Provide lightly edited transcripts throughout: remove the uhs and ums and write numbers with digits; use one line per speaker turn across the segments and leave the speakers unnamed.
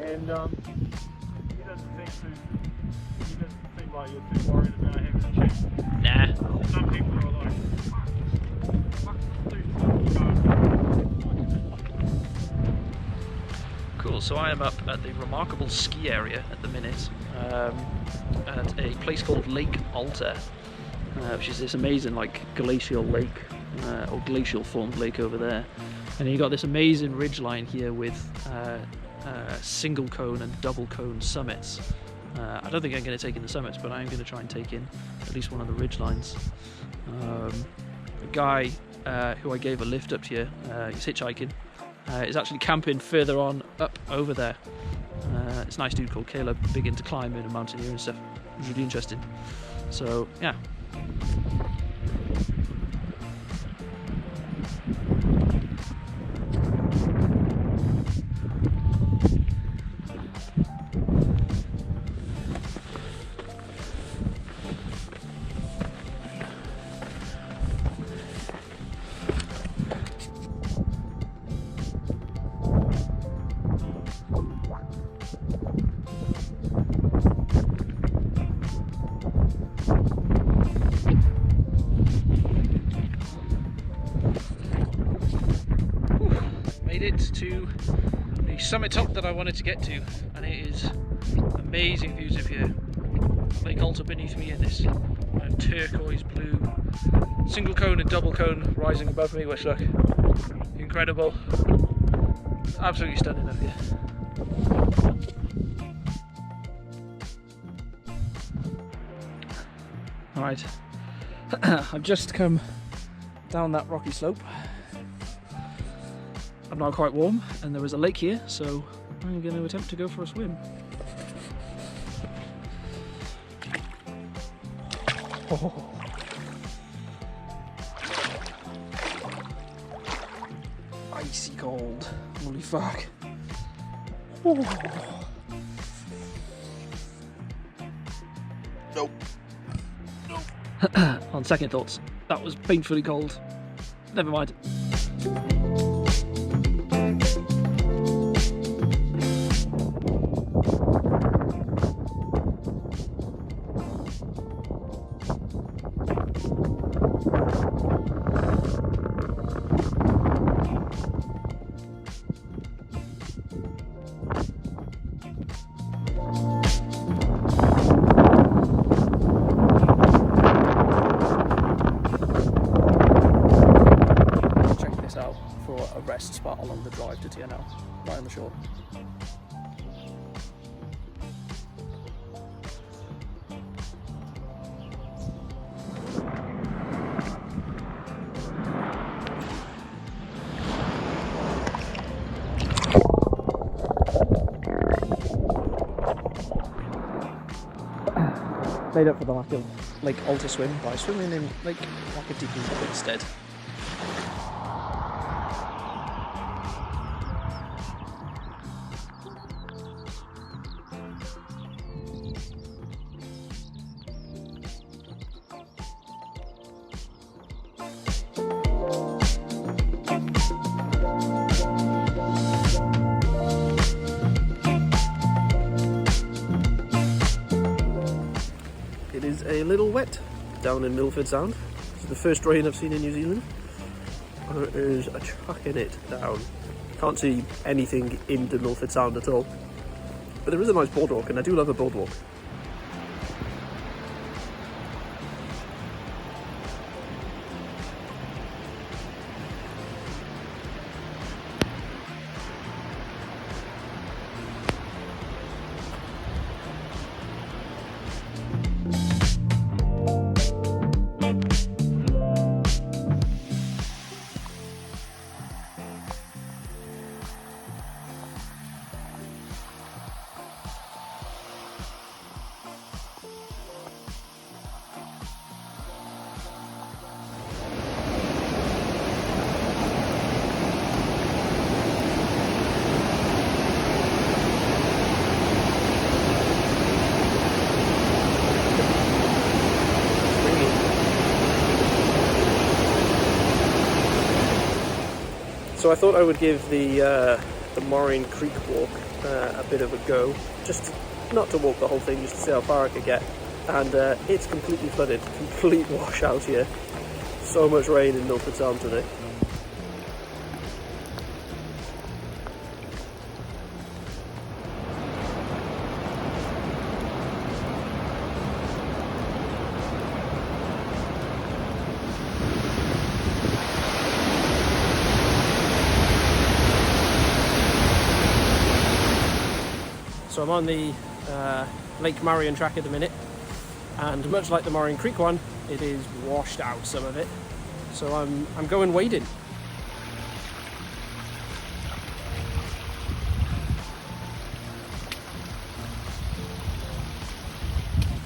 and he doesn't seem like you're too worried about having a check.
Nah.
Some people are like, fuck, dude,
Cool, so I am up at the remarkable ski area at the minute, at a place called Lake Alta, which is this amazing like glacial lake, or glacial formed lake over there. And you got this amazing ridgeline here with single cone and double cone summits. I don't think I'm going to take in the summits, but I am going to try and take in at least one of the ridgelines. A guy who I gave a lift up here, he's hitchhiking, is actually camping further on up over there. It's a nice dude called Caleb, big into climbing and mountaineering and stuff. It was really interesting. So yeah. Made it to the summit top that I wanted to get to, and it is amazing views of here. Lake Alta beneath me in this turquoise blue single cone and double cone rising above me, which look incredible. Absolutely stunning up here. Alright, I've just come down that rocky slope. I'm now quite warm and there is a lake here, so I'm going to attempt to go for a swim. Oh. Icy cold, holy fuck. Oh. Nope. Nope. On second thoughts, that was painfully cold. Never mind. For a rest spot along the drive to Te Anau, right on the shore. Made up for the lack of Lake Alta swim by swimming in Lake Marian instead. It is a little wet down in Milford Sound. This is the first rain I've seen in New Zealand. It is chucking it down. Can't see anything into Milford Sound at all. But there is a nice boardwalk, and I do love a boardwalk. So I thought I would give the
the Marian Creek walk a bit of a go, just not to walk the whole thing, just to see how far I could get. And it's completely flooded, complete washout here. So much rain in Milford Sound today. So I'm on the Lake Marian track at the minute, and much like the Marian Creek one, it is washed out, some of it. So I'm going wading.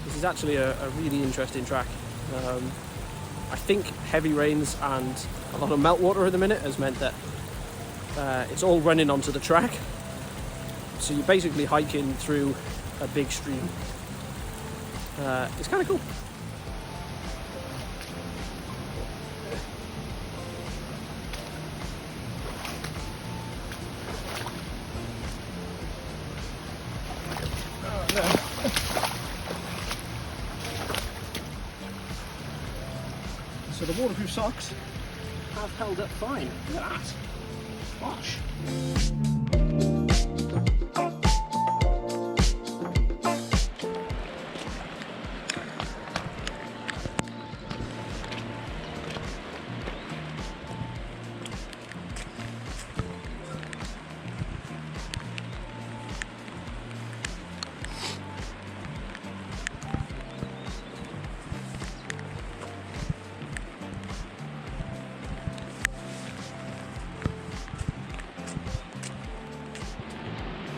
This is actually a really interesting track. I think heavy rains and a lot of meltwater at the minute has meant that it's all running onto the track. So you're basically hiking through a big stream. It's kind of cool. So the waterproof socks have held up fine. Look at that. Gosh.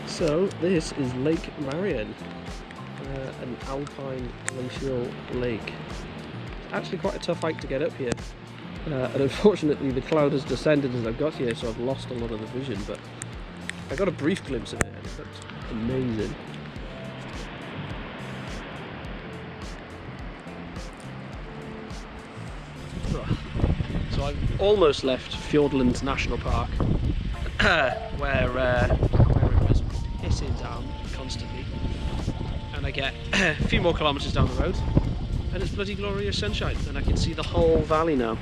So this is Lake Marian, an alpine glacial lake. It's actually quite a tough hike to get up here, and unfortunately the cloud has descended as I've got here, so I've lost a lot of the vision, but I got a brief glimpse of it and it looked amazing. So I've almost left Fiordland National Park, where it was pissing down constantly, and I get a few more kilometres down the road and it's bloody glorious sunshine and I can see the whole valley now.